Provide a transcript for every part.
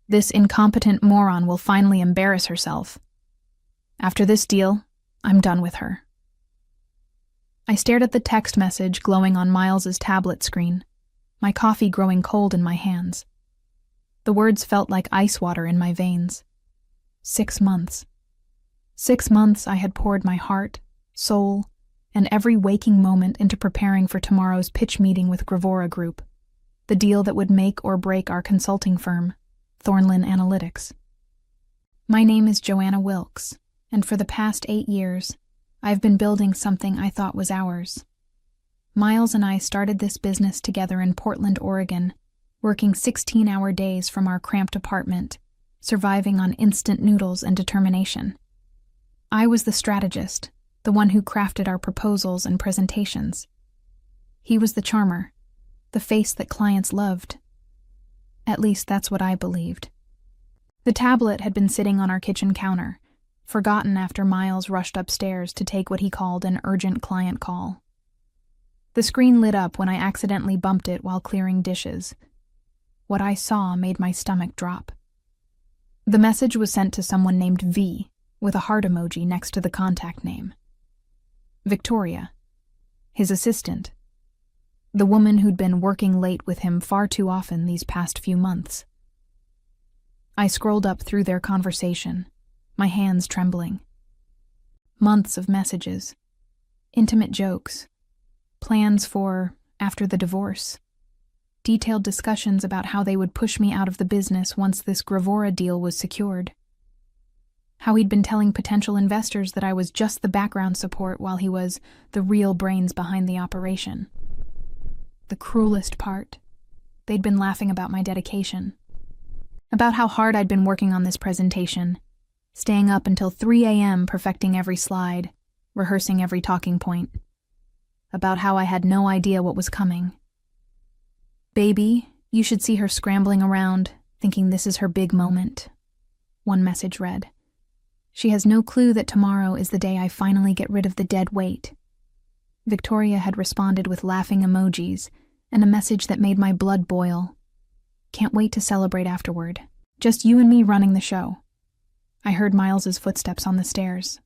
This incompetent moron will finally embarrass herself. After this deal, I'm done with her. I stared at the text message glowing on Miles's tablet screen, my coffee growing cold in my hands. The words felt like ice water in my veins. 6 months. 6 months I had poured my heart, soul, and every waking moment into preparing for tomorrow's pitch meeting with Gravora Group, the deal that would make or break our consulting firm, Thornlin Analytics. My name is Joanna Wilkes, and for the past 8 years, I've been building something I thought was ours. Miles and I started this business together in Portland, Oregon, working 16-hour days from our cramped apartment, surviving on instant noodles and determination. I was the strategist, the one who crafted our proposals and presentations. He was the charmer, the face that clients loved. At least that's what I believed. The tablet had been sitting on our kitchen counter, forgotten after Miles rushed upstairs to take what he called an urgent client call. The screen lit up when I accidentally bumped it while clearing dishes. What I saw made my stomach drop. The message was sent to someone named V, with a heart emoji next to the contact name. Victoria, his assistant. The woman who'd been working late with him far too often these past few months. I scrolled up through their conversation, my hands trembling. Months of messages, intimate jokes, plans for after the divorce, detailed discussions about how they would push me out of the business once this Gravora deal was secured. How he'd been telling potential investors that I was just the background support while he was the real brains behind the operation. The cruelest part, they'd been laughing about my dedication. About how hard I'd been working on this presentation, staying up until 3 a.m. perfecting every slide, rehearsing every talking point. About how I had no idea what was coming. Baby, you should see her scrambling around, thinking this is her big moment. One message read. She has no clue that tomorrow is the day I finally get rid of the dead weight. Victoria had responded with laughing emojis and a message that made my blood boil. Can't wait to celebrate afterward. Just you and me running the show. I heard Miles's footsteps on the stairs.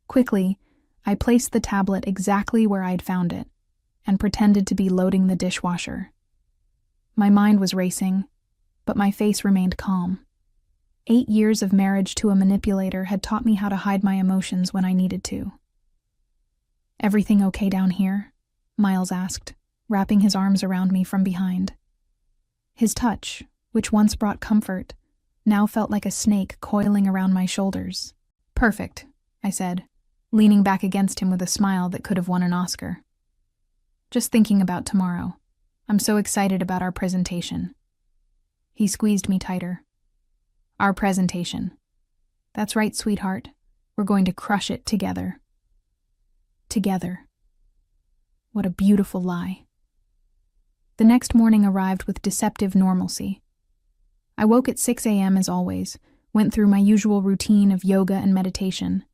Quickly, I placed the tablet exactly where I'd found it and pretended to be loading the dishwasher. My mind was racing, but my face remained calm. 8 years of marriage to a manipulator had taught me how to hide my emotions when I needed to. Everything okay down here? Miles asked, wrapping his arms around me from behind. His touch, which once brought comfort, now felt like a snake coiling around my shoulders. Perfect, I said, leaning back against him with a smile that could have won an Oscar. Just thinking about tomorrow. I'm so excited about our presentation. He squeezed me tighter. Our presentation. That's right, sweetheart. We're going to crush it together. Together. What a beautiful lie. The next morning arrived with deceptive normalcy. I woke at 6 a.m. as always, went through my usual routine of yoga and meditation,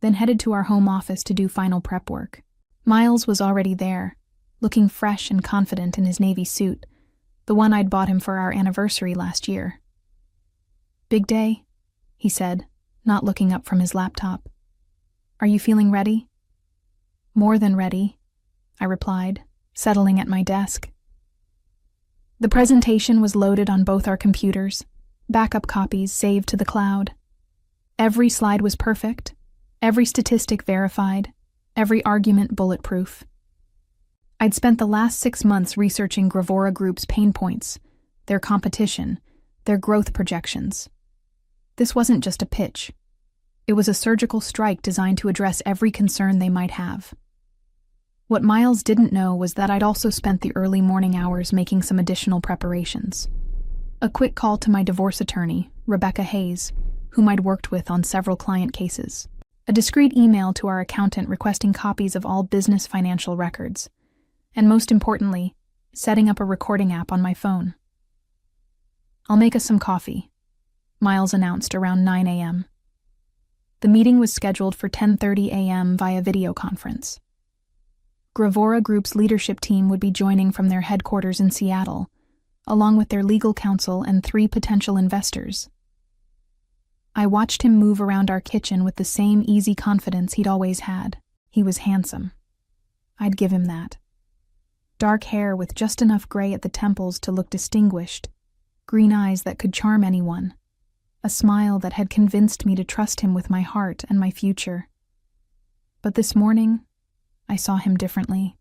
then headed to our home office to do final prep work. Miles was already there, looking fresh and confident in his navy suit, the one I'd bought him for our anniversary last year. Big day, he said, not looking up from his laptop. Are you feeling ready? More than ready, I replied, settling at my desk. The presentation was loaded on both our computers, backup copies saved to the cloud. Every slide was perfect, every statistic verified, every argument bulletproof. I'd spent the last 6 months researching Gravora Group's pain points, their competition, their growth projections. This wasn't just a pitch. It was a surgical strike designed to address every concern they might have. What Miles didn't know was that I'd also spent the early morning hours making some additional preparations. A quick call to my divorce attorney, Rebecca Hayes, whom I'd worked with on several client cases. A discreet email to our accountant requesting copies of all business financial records. And most importantly, setting up a recording app on my phone. I'll make us some coffee, Miles announced around 9 a.m. The meeting was scheduled for 10:30 a.m. via video conference. Gravora Group's leadership team would be joining from their headquarters in Seattle, along with their legal counsel and 3 potential investors. I watched him move around our kitchen with the same easy confidence he'd always had. He was handsome. I'd give him that. Dark hair with just enough gray at the temples to look distinguished, green eyes that could charm anyone, a smile that had convinced me to trust him with my heart and my future. But this morning, I saw him differently.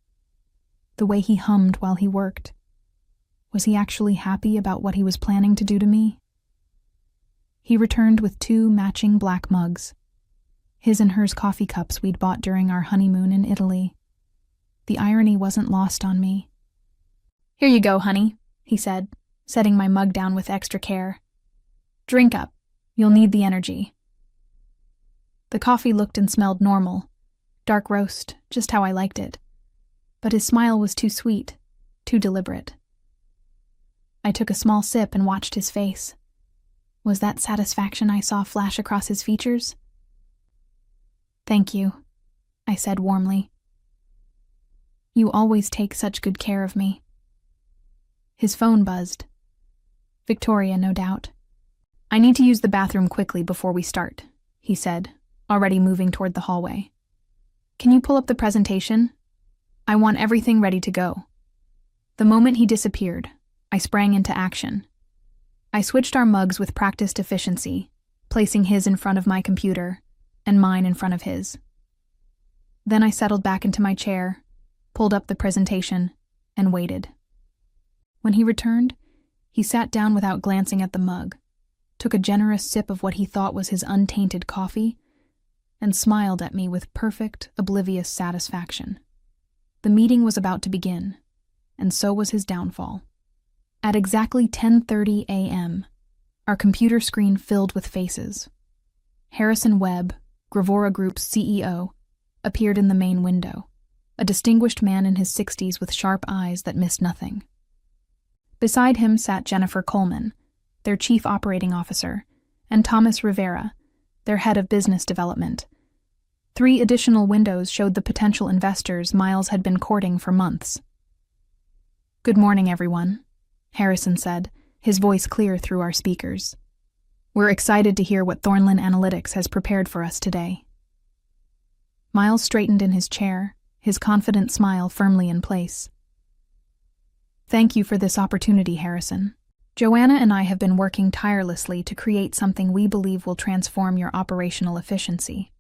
The way he hummed while he worked. Was he actually happy about what he was planning to do to me? He returned with 2 matching black mugs, his and hers coffee cups we'd bought during our honeymoon in Italy. The irony wasn't lost on me. "Here you go, honey," he said, setting my mug down with extra care. "Drink up. You'll need the energy." The coffee looked and smelled normal, dark roast, just how I liked it. But his smile was too sweet, too deliberate. I took a small sip and watched his face. Was that satisfaction I saw flash across his features? "Thank you," I said warmly. "You always take such good care of me." His phone buzzed. Victoria, no doubt. "I need to use the bathroom quickly before we start," he said, already moving toward the hallway. "Can you pull up the presentation? I want everything ready to go." The moment he disappeared, I sprang into action. I switched our mugs with practiced efficiency, placing his in front of my computer and mine in front of his. Then I settled back into my chair, pulled up the presentation, and waited. When he returned, he sat down without glancing at the mug, took a generous sip of what he thought was his untainted coffee, and smiled at me with perfect, oblivious satisfaction. The meeting was about to begin, and so was his downfall. At exactly 10:30 a.m., our computer screen filled with faces. Harrison Webb, Gravora Group's CEO, appeared in the main window, a distinguished man in his 60s with sharp eyes that missed nothing. Beside him sat Jennifer Coleman, their chief operating officer, and Thomas Rivera, their head of business development. 3 additional windows showed the potential investors Miles had been courting for months. "Good morning, everyone," Harrison said, his voice clear through our speakers. "We're excited to hear what Thornlin Analytics has prepared for us today." Miles straightened in his chair, his confident smile firmly in place. "Thank you for this opportunity, Harrison. Joanna and I have been working tirelessly to create something we believe will transform your operational efficiency."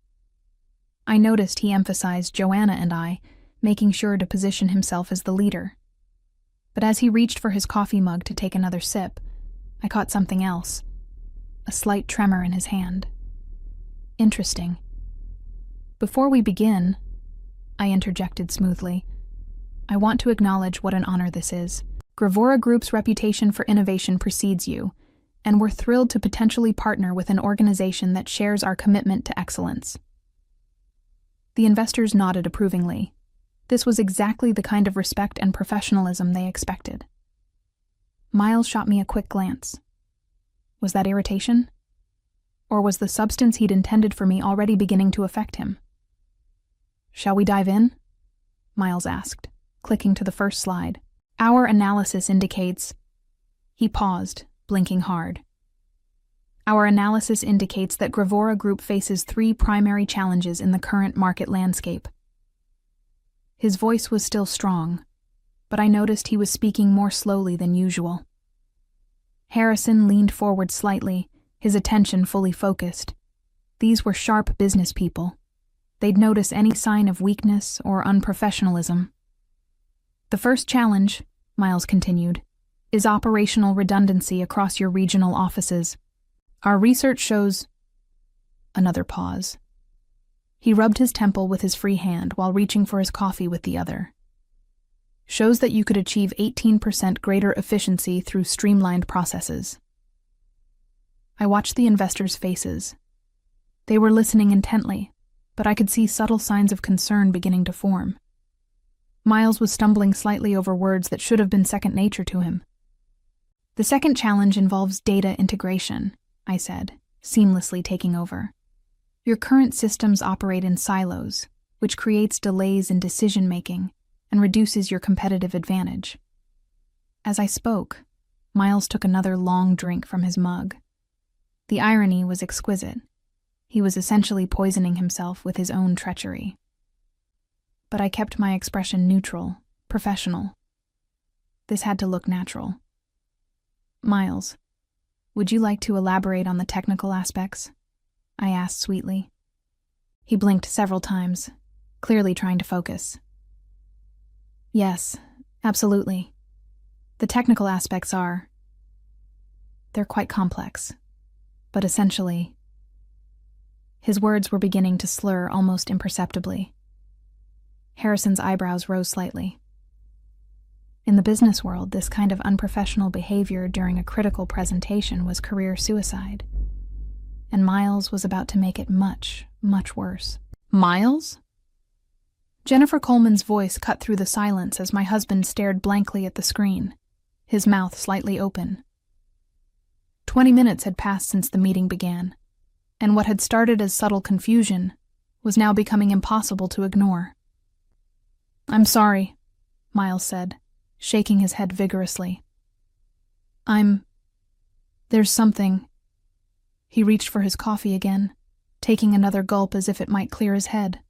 I noticed he emphasized Joanna and I, making sure to position himself as the leader. But as he reached for his coffee mug to take another sip, I caught something else, a slight tremor in his hand. "Interesting. Before we begin," I interjected smoothly, "I want to acknowledge what an honor this is. Gravora Group's reputation for innovation precedes you, and we're thrilled to potentially partner with an organization that shares our commitment to excellence." The investors nodded approvingly. This was exactly the kind of respect and professionalism they expected. Miles shot me a quick glance. Was that irritation? Or was the substance he'd intended for me already beginning to affect him? "Shall we dive in?" Miles asked, clicking to the first slide. "Our analysis indicates..." He paused, blinking hard. "Our analysis indicates that Gravora Group faces 3 primary challenges in the current market landscape." His voice was still strong, but I noticed he was speaking more slowly than usual. Harrison leaned forward slightly, his attention fully focused. These were sharp business people. They'd notice any sign of weakness or unprofessionalism. "The first challenge," Miles continued, "is operational redundancy across your regional offices. Our research shows..." Another pause. He rubbed his temple with his free hand while reaching for his coffee with the other. "Shows that you could achieve 18% greater efficiency through streamlined processes." I watched the investors' faces. They were listening intently, but I could see subtle signs of concern beginning to form. Miles was stumbling slightly over words that should have been second nature to him. "The second challenge involves data integration," I said, seamlessly taking over. "Your current systems operate in silos, which creates delays in decision-making and reduces your competitive advantage." As I spoke, Miles took another long drink from his mug. The irony was exquisite. He was essentially poisoning himself with his own treachery. But I kept my expression neutral, professional. This had to look natural. Miles, would you like to elaborate on the technical aspects? I asked sweetly. He blinked several times, clearly trying to focus. Yes, absolutely. The technical aspects they're quite complex, but essentially... His words were beginning to slur almost imperceptibly. Harrison's eyebrows rose slightly. In the business world, this kind of unprofessional behavior during a critical presentation was career suicide. And Miles was about to make it much, much worse. Miles? Jennifer Coleman's voice cut through the silence as my husband stared blankly at the screen, his mouth slightly open. 20 minutes had passed since the meeting began, and what had started as subtle confusion was now becoming impossible to ignore. I'm sorry, Miles said, shaking his head vigorously. There's something. He reached for his coffee again, taking another gulp as if it might clear his head.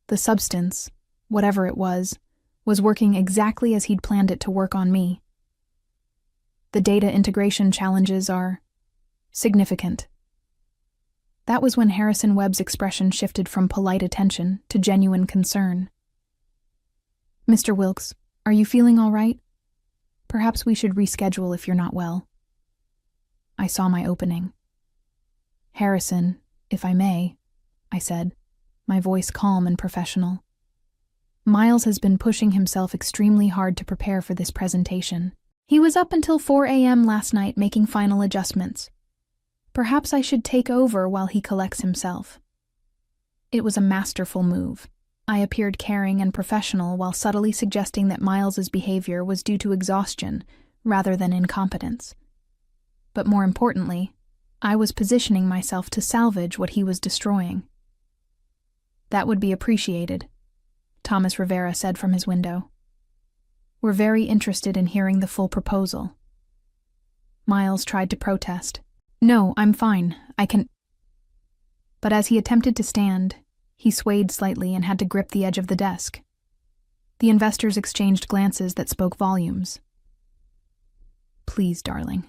The substance, whatever it was working exactly as he'd planned it to work on me. The data integration challenges are significant. That was when Harrison Webb's expression shifted from polite attention to genuine concern. Mr. Wilkes, are you feeling all right? Perhaps we should reschedule if you're not well. I saw my opening. Harrison, if I may, I said, my voice calm and professional. Miles has been pushing himself extremely hard to prepare for this presentation. He was up until 4 a.m. last night making final adjustments. Perhaps I should take over while he collects himself. It was a masterful move. I appeared caring and professional while subtly suggesting that Miles's behavior was due to exhaustion rather than incompetence. But more importantly, I was positioning myself to salvage what he was destroying. That would be appreciated, Thomas Rivera said from his window. We're very interested in hearing the full proposal. Miles tried to protest. No, I'm fine. I can... But as he attempted to stand, he swayed slightly and had to grip the edge of the desk. The investors exchanged glances that spoke volumes. Please, darling,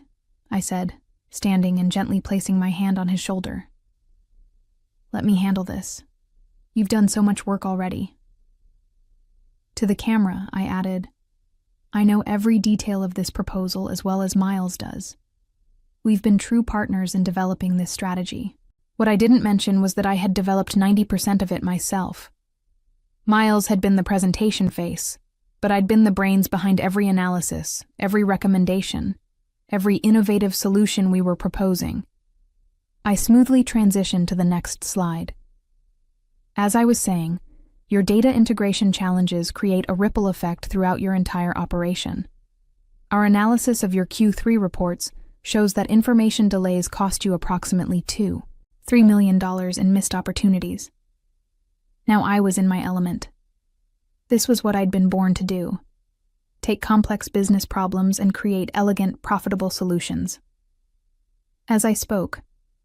I said, standing and gently placing my hand on his shoulder. Let me handle this. You've done so much work already. To the camera, I added, I know every detail of this proposal as well as Miles does. We've been true partners in developing this strategy. What I didn't mention was that I had developed 90% of it myself. Miles had been the presentation face, but I'd been the brains behind every analysis, every recommendation, every innovative solution we were proposing. I smoothly transitioned to the next slide. As I was saying, your data integration challenges create a ripple effect throughout your entire operation. Our analysis of your Q3 reports shows that information delays cost you approximately $3 million in missed opportunities. Now I was in my element. This was what I'd been born to do. Take complex business problems and create elegant, profitable solutions. As I spoke,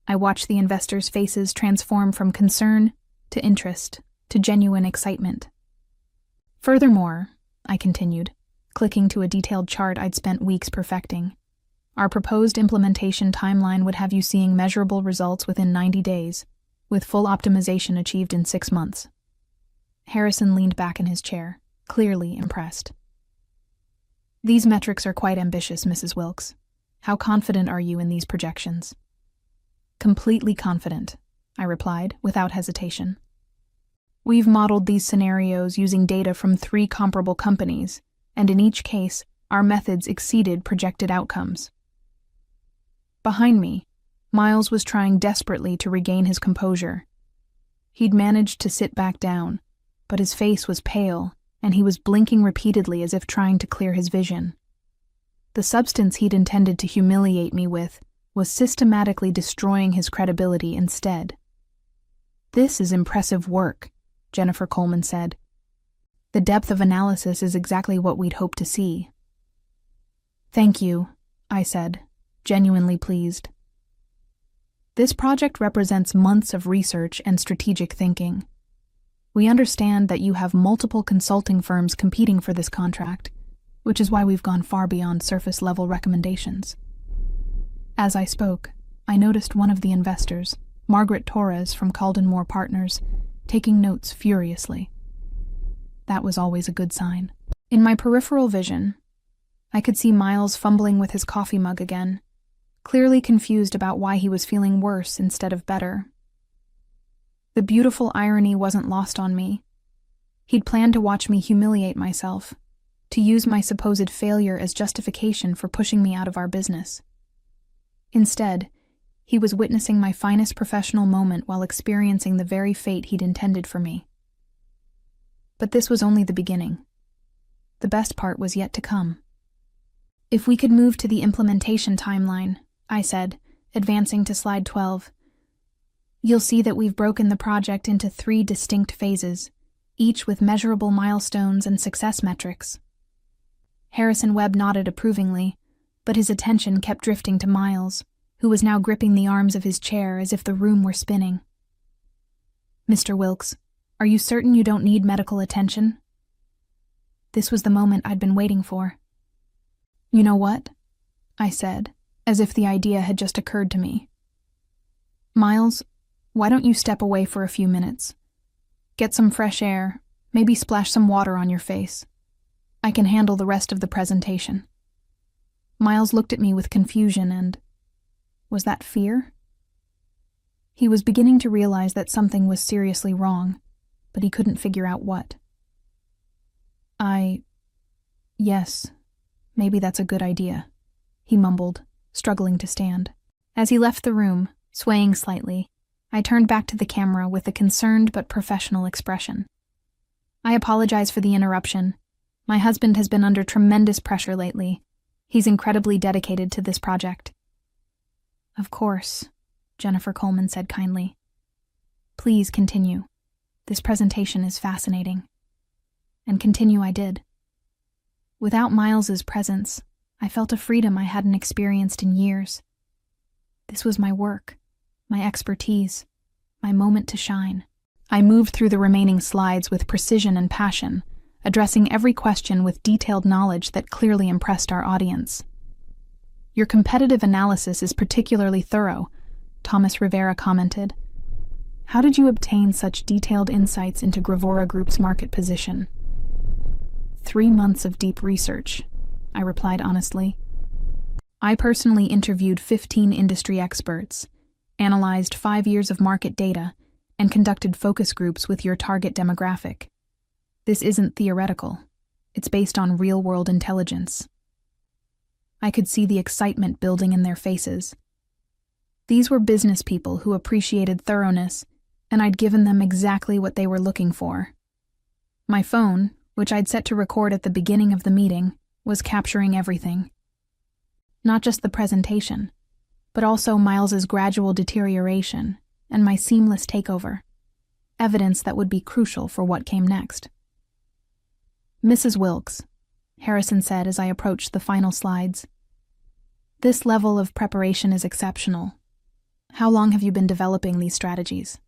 I watched the investors' faces transform from concern to interest to genuine excitement. Furthermore, I continued, clicking to a detailed chart I'd spent weeks perfecting, our proposed implementation timeline would have you seeing measurable results within 90 days, with full optimization achieved in 6 months. Harrison leaned back in his chair, clearly impressed. These metrics are quite ambitious, Mrs. Wilkes. How confident are you in these projections? Completely confident, I replied, without hesitation. We've modeled these scenarios using data from 3 comparable companies, and in each case, our methods exceeded projected outcomes. Behind me, Miles was trying desperately to regain his composure. He'd managed to sit back down, but his face was pale, and he was blinking repeatedly as if trying to clear his vision. The substance he'd intended to humiliate me with was systematically destroying his credibility instead. This is impressive work, Jennifer Coleman said. The depth of analysis is exactly what we'd hoped to see. Thank you, I said, genuinely pleased. This project represents months of research and strategic thinking. We understand that you have multiple consulting firms competing for this contract, which is why we've gone far beyond surface-level recommendations. As I spoke, I noticed one of the investors, Margaret Torres from Calden Moore Partners, taking notes furiously. That was always a good sign. In my peripheral vision, I could see Miles fumbling with his coffee mug again, clearly confused about why he was feeling worse instead of better. The beautiful irony wasn't lost on me. He'd planned to watch me humiliate myself, to use my supposed failure as justification for pushing me out of our business. Instead, he was witnessing my finest professional moment while experiencing the very fate he'd intended for me. But this was only the beginning. The best part was yet to come. If we could move to the implementation timeline, I said, advancing to slide 12. You'll see that we've broken the project into 3 distinct phases, each with measurable milestones and success metrics. Harrison Webb nodded approvingly, but his attention kept drifting to Miles, who was now gripping the arms of his chair as if the room were spinning. Mr. Wilkes, are you certain you don't need medical attention? This was the moment I'd been waiting for. You know what? I said, as if the idea had just occurred to me. Miles, why don't you step away for a few minutes? Get some fresh air, maybe splash some water on your face. I can handle the rest of the presentation. Miles looked at me with confusion and... was that fear? He was beginning to realize that something was seriously wrong, but he couldn't figure out what. Yes, maybe that's a good idea, he mumbled, struggling to stand. As he left the room, swaying slightly, I turned back to the camera with a concerned but professional expression. I apologize for the interruption. My husband has been under tremendous pressure lately. He's incredibly dedicated to this project. Of course, Jennifer Coleman said kindly. Please continue. This presentation is fascinating. And continue I did. Without Miles's presence, I felt a freedom I hadn't experienced in years. This was my work, my expertise, my moment to shine. I moved through the remaining slides with precision and passion, addressing every question with detailed knowledge that clearly impressed our audience. Your competitive analysis is particularly thorough, Thomas Rivera commented. How did you obtain such detailed insights into Gravora Group's market position? 3 months of deep research, I replied honestly. I personally interviewed 15 industry experts, analyzed 5 years of market data, and conducted focus groups with your target demographic. This isn't theoretical. It's based on real-world intelligence. I could see the excitement building in their faces. These were business people who appreciated thoroughness, and I'd given them exactly what they were looking for. My phone, which I'd set to record at the beginning of the meeting, was capturing everything. Not just the presentation, but also Miles's gradual deterioration and my seamless takeover, evidence that would be crucial for what came next. Mrs. Wilkes, Harrison said as I approached the final slides. This level of preparation is exceptional. How long have you been developing these strategies?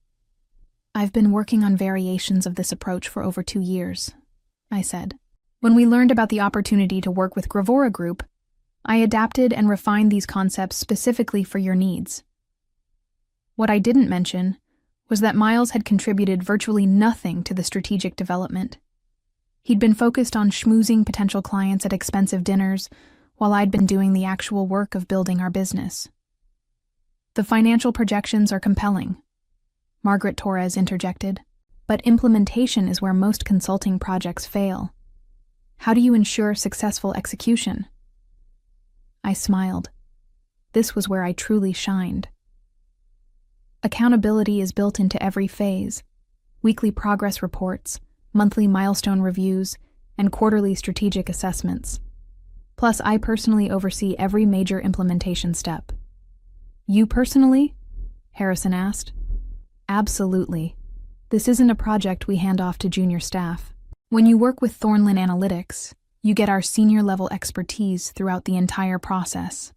I've been working on variations of this approach for over 2 years, I said. When we learned about the opportunity to work with Gravora Group, I adapted and refined these concepts specifically for your needs. What I didn't mention was that Miles had contributed virtually nothing to the strategic development. He'd been focused on schmoozing potential clients at expensive dinners, while I'd been doing the actual work of building our business. The financial projections are compelling, Margaret Torres interjected, but implementation is where most consulting projects fail. How do you ensure successful execution? I smiled. This was where I truly shined. Accountability is built into every phase. Weekly progress reports, monthly milestone reviews, and quarterly strategic assessments. Plus, I personally oversee every major implementation step. You personally? Harrison asked. Absolutely. This isn't a project we hand off to junior staff. When you work with Thornlin Analytics, you get our senior-level expertise throughout the entire process.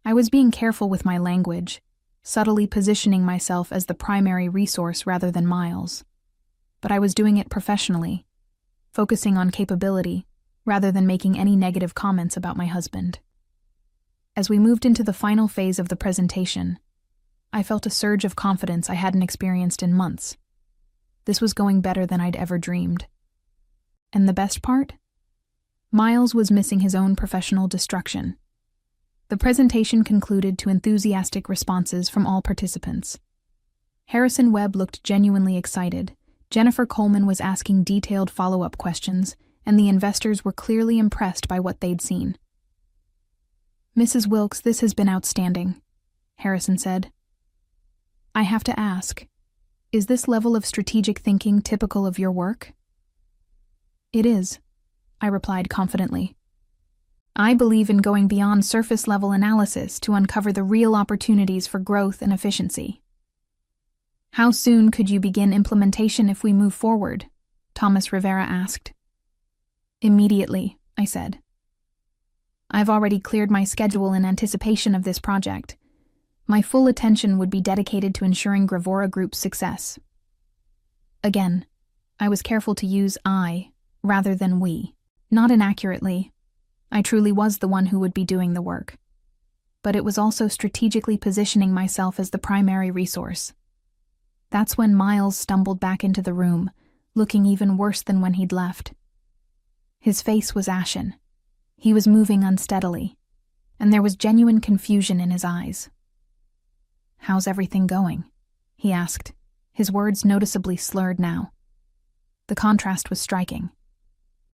I was being careful with my language, subtly positioning myself as the primary resource rather than Miles. But I was doing it professionally, focusing on capability rather than making any negative comments about my husband. As we moved into the final phase of the presentation, I felt a surge of confidence I hadn't experienced in months. This was going better than I'd ever dreamed. And the best part? Miles was missing his own professional destruction. The presentation concluded to enthusiastic responses from all participants. Harrison Webb looked genuinely excited, Jennifer Coleman was asking detailed follow-up questions, and the investors were clearly impressed by what they'd seen. "Mrs. Wilkes, this has been outstanding," Harrison said. "I have to ask, is this level of strategic thinking typical of your work?" "It is," I replied confidently. "I believe in going beyond surface-level analysis to uncover the real opportunities for growth and efficiency." "How soon could you begin implementation if we move forward?" Thomas Rivera asked. "Immediately," I said. "I've already cleared my schedule in anticipation of this project. My full attention would be dedicated to ensuring Gravora Group's success." Again, I was careful to use I rather than we. Not inaccurately. I truly was the one who would be doing the work. But it was also strategically positioning myself as the primary resource. That's when Miles stumbled back into the room, looking even worse than when he'd left. His face was ashen. He was moving unsteadily, and there was genuine confusion in his eyes. "How's everything going?" he asked, his words noticeably slurred now. The contrast was striking.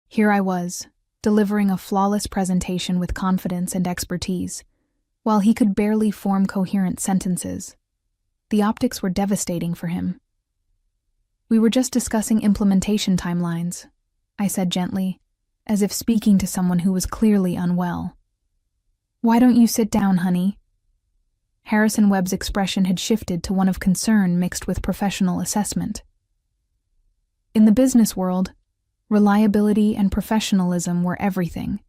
Here I was, delivering a flawless presentation with confidence and expertise, while he could barely form coherent sentences. The optics were devastating for him. "We were just discussing implementation timelines," I said gently, as if speaking to someone who was clearly unwell. "Why don't you sit down, honey?" Harrison Webb's expression had shifted to one of concern mixed with professional assessment. In the business world, reliability and professionalism were everything.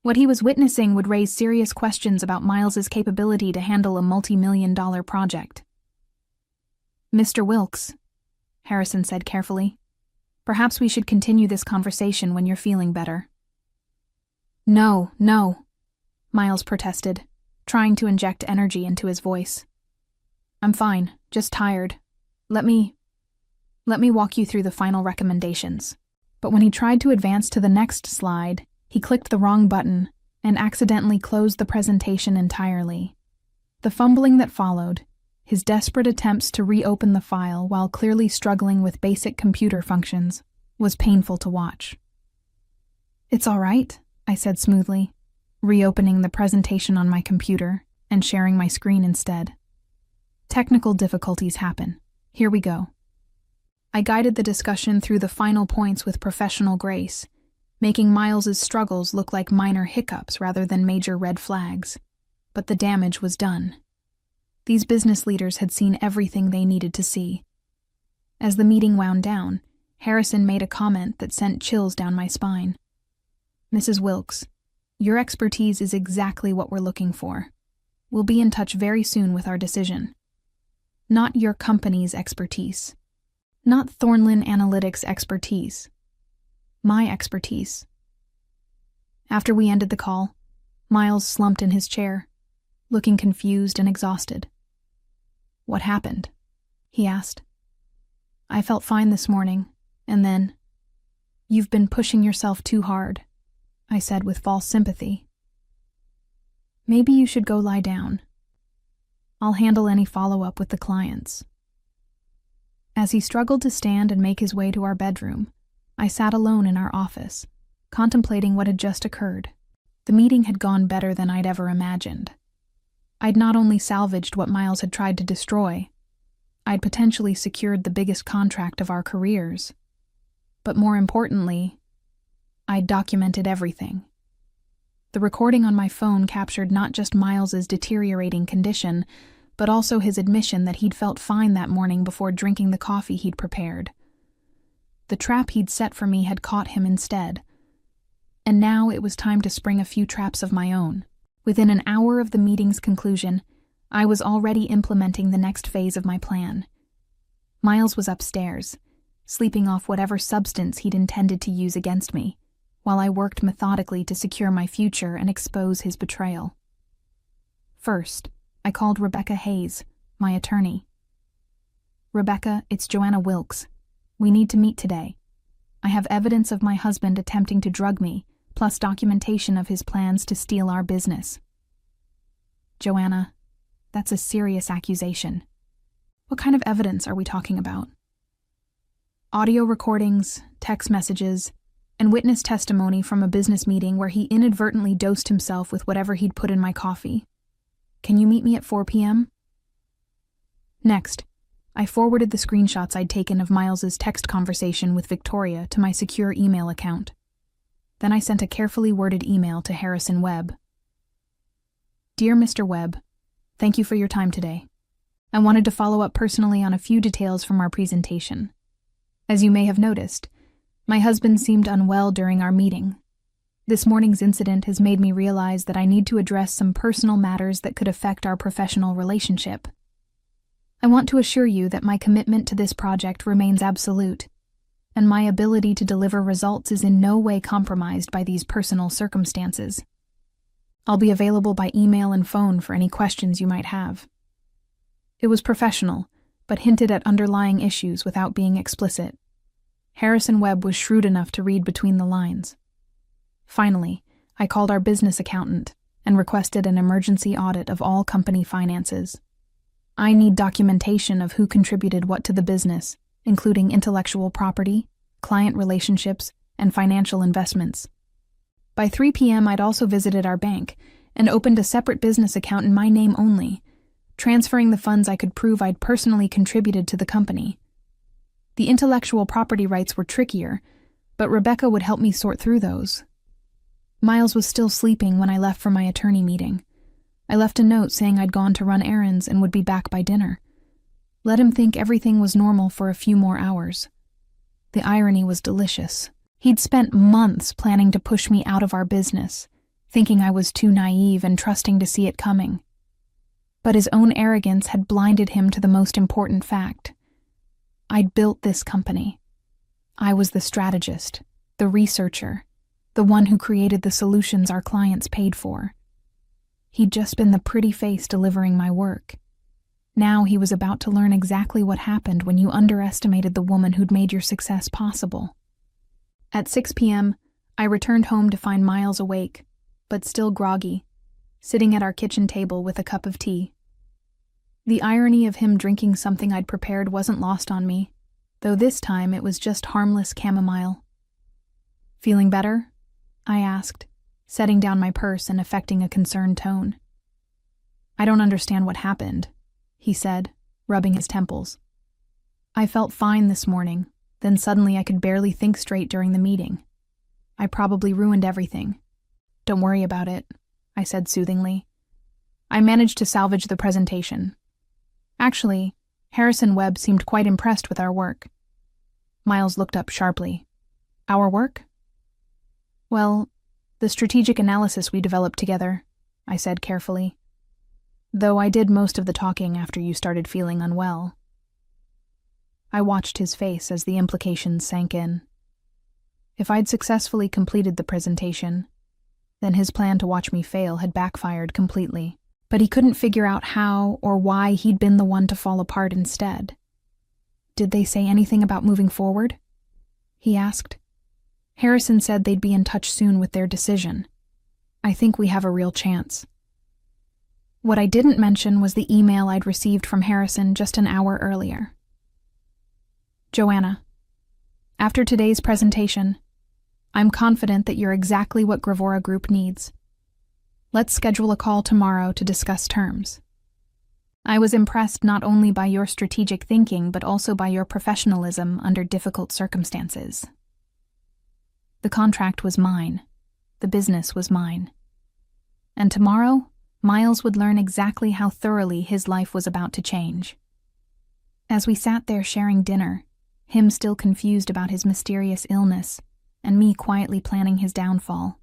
What he was witnessing would raise serious questions about Miles's capability to handle a multi-million-dollar project. "Mr. Wilkes," Harrison said carefully, "perhaps we should continue this conversation when you're feeling better." No, Miles protested, trying to inject energy into his voice. "I'm fine, just tired. Let me walk you through the final recommendations." But when he tried to advance to the next slide, he clicked the wrong button and accidentally closed the presentation entirely. The fumbling that followed, his desperate attempts to reopen the file while clearly struggling with basic computer functions, was painful to watch. "It's all right," I said smoothly, reopening the presentation on my computer and sharing my screen instead. "Technical difficulties happen. Here we go." I guided the discussion through the final points with professional grace, making Miles's struggles look like minor hiccups rather than major red flags. But the damage was done. These business leaders had seen everything they needed to see. As the meeting wound down, Harrison made a comment that sent chills down my spine. "Mrs. Wilkes, your expertise is exactly what we're looking for. We'll be in touch very soon with our decision." Not your company's expertise. Not Thornlin Analytics' expertise. My expertise. After we ended the call, Miles slumped in his chair, looking confused and exhausted. "What happened?" he asked. "I felt fine this morning, and then—" "You've been pushing yourself too hard," I said with false sympathy. "Maybe you should go lie down. I'll handle any follow-up with the clients." As he struggled to stand and make his way to our bedroom, I sat alone in our office, contemplating what had just occurred. The meeting had gone better than I'd ever imagined. I'd not only salvaged what Miles had tried to destroy, I'd potentially secured the biggest contract of our careers. But more importantly, I'd documented everything. The recording on my phone captured not just Miles's deteriorating condition, but also his admission that he'd felt fine that morning before drinking the coffee he'd prepared. The trap he'd set for me had caught him instead, and now it was time to spring a few traps of my own. Within an hour of the meeting's conclusion, I was already implementing the next phase of my plan. Miles was upstairs, sleeping off whatever substance he'd intended to use against me, while I worked methodically to secure my future and expose his betrayal. First, I called Rebecca Hayes, my attorney. "Rebecca, it's Joanna Wilkes. We need to meet today. I have evidence of my husband attempting to drug me, plus documentation of his plans to steal our business." "Joanna, that's a serious accusation. What kind of evidence are we talking about?" "Audio recordings, text messages, and witness testimony from a business meeting where he inadvertently dosed himself with whatever he'd put in my coffee. Can you meet me at 4 p.m.? Next, I forwarded the screenshots I'd taken of Miles's text conversation with Victoria to my secure email account. Then I sent a carefully worded email to Harrison Webb. "Dear Mr. Webb, thank you for your time today. I wanted to follow up personally on a few details from our presentation. As you may have noticed, my husband seemed unwell during our meeting. This morning's incident has made me realize that I need to address some personal matters that could affect our professional relationship. I want to assure you that my commitment to this project remains absolute, and my ability to deliver results is in no way compromised by these personal circumstances. I'll be available by email and phone for any questions you might have." It was professional, but hinted at underlying issues without being explicit. Harrison Webb was shrewd enough to read between the lines. Finally, I called our business accountant and requested an emergency audit of all company finances. I need documentation of who contributed what to the business, including intellectual property, client relationships, and financial investments. By 3 p.m., I'd also visited our bank and opened a separate business account in my name only, transferring the funds I could prove I'd personally contributed to the company. The intellectual property rights were trickier, but Rebecca would help me sort through those. Miles was still sleeping when I left for my attorney meeting. I left a note saying I'd gone to run errands and would be back by dinner. Let him think everything was normal for a few more hours. The irony was delicious. He'd spent months planning to push me out of our business, thinking I was too naive and trusting to see it coming. But his own arrogance had blinded him to the most important fact. I'd built this company. I was the strategist, the researcher, the one who created the solutions our clients paid for. He'd just been the pretty face delivering my work. Now he was about to learn exactly what happened when you underestimated the woman who'd made your success possible. At 6 p.m., I returned home to find Miles awake, but still groggy, sitting at our kitchen table with a cup of tea. The irony of him drinking something I'd prepared wasn't lost on me, though this time it was just harmless chamomile. "Feeling better?" I asked, setting down my purse and affecting a concerned tone. "I don't understand what happened," he said, rubbing his temples. "I felt fine this morning, then suddenly I could barely think straight during the meeting. I probably ruined everything." "Don't worry about it," I said soothingly. "I managed to salvage the presentation. Actually, Harrison Webb seemed quite impressed with our work." Miles looked up sharply. "Our work?" "Well, the strategic analysis we developed together," I said carefully. "Though I did most of the talking after you started feeling unwell." I watched his face as the implications sank in. If I'd successfully completed the presentation, then his plan to watch me fail had backfired completely. But he couldn't figure out how or why he'd been the one to fall apart instead. "Did they say anything about moving forward?" he asked. "Harrison said they'd be in touch soon with their decision. I think we have a real chance." What I didn't mention was the email I'd received from Harrison just an hour earlier. "Joanna, after today's presentation, I'm confident that you're exactly what Gravora Group needs. Let's schedule a call tomorrow to discuss terms. I was impressed not only by your strategic thinking but also by your professionalism under difficult circumstances. The contract was mine. The business was mine. And tomorrow, Miles would learn exactly how thoroughly his life was about to change." As we sat there sharing dinner, him still confused about his mysterious illness, and me quietly planning his downfall,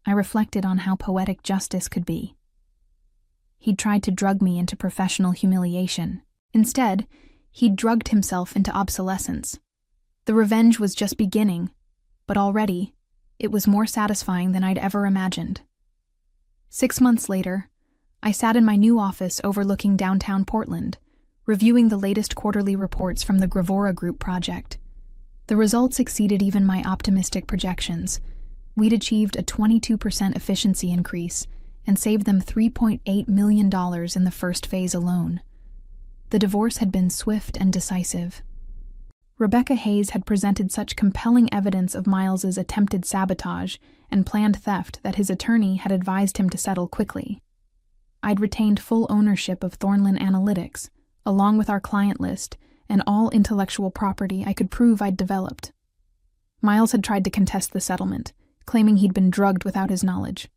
I reflected on how poetic justice could be. He'd tried to drug me into professional humiliation. Instead, he'd drugged himself into obsolescence. The revenge was just beginning, but already, it was more satisfying than I'd ever imagined. 6 months later, I sat in my new office overlooking downtown Portland, reviewing the latest quarterly reports from the Gravora Group project. The results exceeded even my optimistic projections. We'd achieved a 22% efficiency increase and saved them $3.8 million in the first phase alone. The divorce had been swift and decisive. Rebecca Hayes had presented such compelling evidence of Miles's attempted sabotage and planned theft that his attorney had advised him to settle quickly. I'd retained full ownership of Thornland Analytics, along with our client list and all intellectual property I could prove I'd developed. Miles had tried to contest the settlement, claiming he'd been drugged without his knowledge.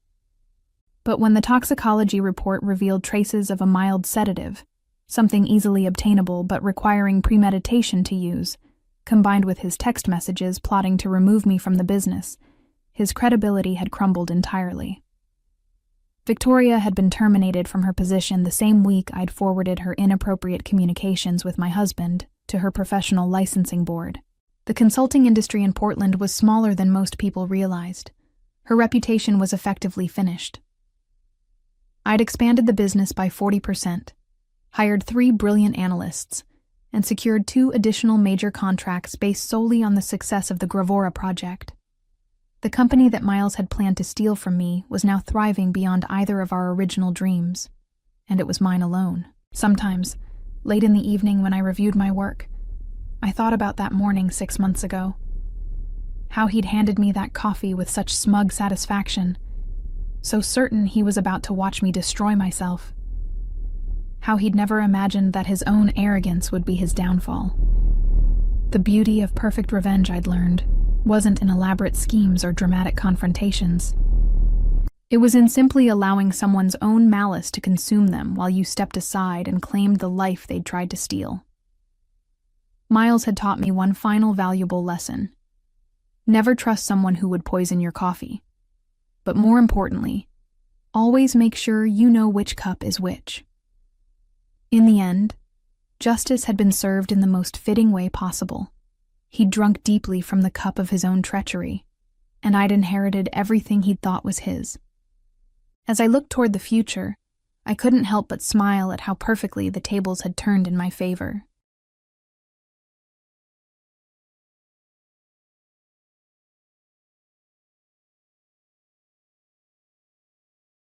But when the toxicology report revealed traces of a mild sedative, something easily obtainable but requiring premeditation to use, combined with his text messages plotting to remove me from the business, his credibility had crumbled entirely. Victoria had been terminated from her position the same week I'd forwarded her inappropriate communications with my husband to her professional licensing board. The consulting industry in Portland was smaller than most people realized. Her reputation was effectively finished. I'd expanded the business by 40%, hired 3 brilliant analysts, and secured 2 additional major contracts based solely on the success of the Gravora project. The company that Miles had planned to steal from me was now thriving beyond either of our original dreams, and it was mine alone. Sometimes, late in the evening when I reviewed my work, I thought about that morning 6 months ago. How he'd handed me that coffee with such smug satisfaction, so certain he was about to watch me destroy myself. How he'd never imagined that his own arrogance would be his downfall. The beauty of perfect revenge, I'd learned, wasn't in elaborate schemes or dramatic confrontations. It was in simply allowing someone's own malice to consume them while you stepped aside and claimed the life they'd tried to steal. Miles had taught me one final valuable lesson. Never trust someone who would poison your coffee. But more importantly, always make sure you know which cup is which. In the end, justice had been served in the most fitting way possible. He'd drunk deeply from the cup of his own treachery, and I'd inherited everything he'd thought was his. As I looked toward the future, I couldn't help but smile at how perfectly the tables had turned in my favor.